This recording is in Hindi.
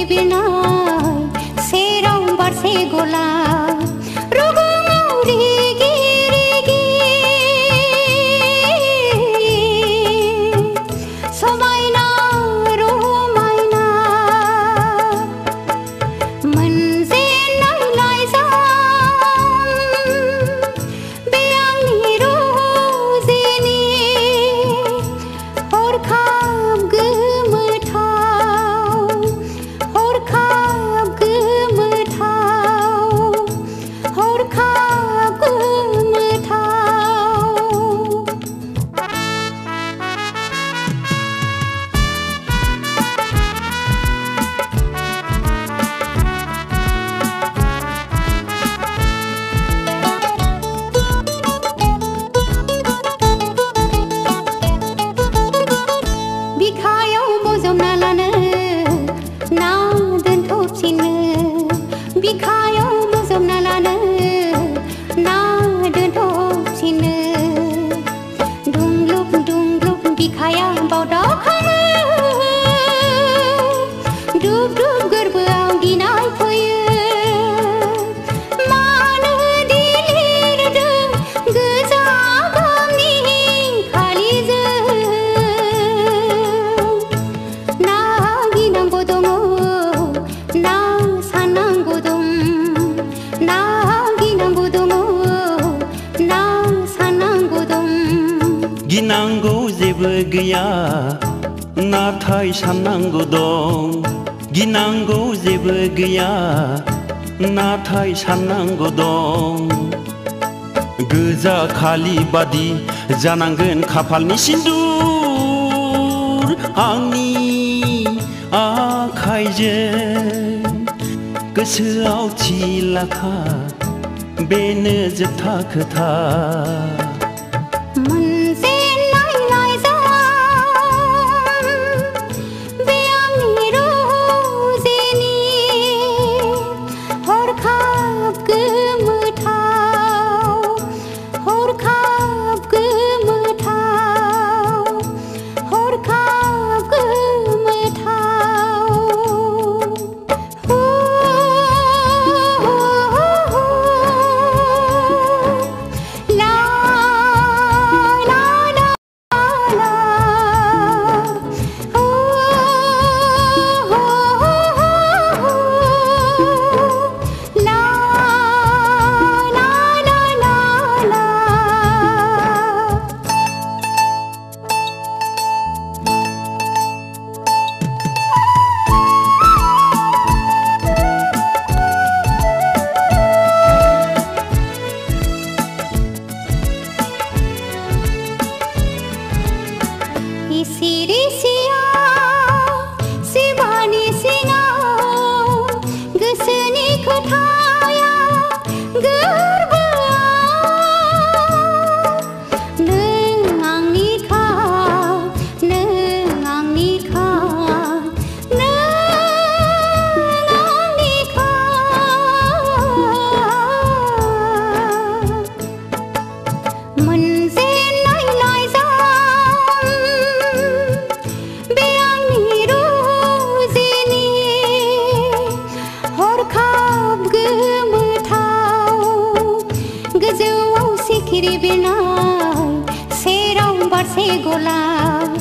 बिरनाय सेराव बारसे गलाब रुगुङाव रिगि रिगि समायना रमायना मोनजेननाय लाइजाम बे आंनि रुजिनि हरखाब गोमोथाव हरखाब गोमोथाव हरखाब गोमोथाव बिखायाव बजबना लानो ना दोनथ'फिनो बिखायाव बजबना लानो ना दोनथ'फिनो दुंग्लुब दुंग्लुब बिखाया बावदावखाङो दुब दुब गोरबोआव गिनाय फैयो मानो दि लिरदों गोजा गाबनि खालिजों ना गिनांगौ दङ ना साननांगौ दं ना गिनांगौ दङ ना साननांगौ दं गिनांगौ जेबो गैया नाथाय साननांगौ दं गिनांगौ जेबो गैया नाथाय साननांगौ दं गोजा खालि बादि जानांगोन खाफालनि सिन्दुर आंनि आखाइजों गोसोआव थि लाखा बेनो जोबथा खोथा मोनजेननाय लाइजाम बे आंनि रुजिनि हरखाब गोमोथाव हरखाब गोमोथाव हरखाब गोमोथाव ला ला ला ला ला ला ला ला सिरिसियाव सिबानि सिङाव गोसोनि खोथाया गोरबोआव नों आंनिखा नों आंनिखा नों आंनिखा मोनजेननाय लाइजाम बे आंनि रुजिनि हरखाब गोमोथाव गोजौआव सिखिरि बिरनाय सेराव बारसे गलाब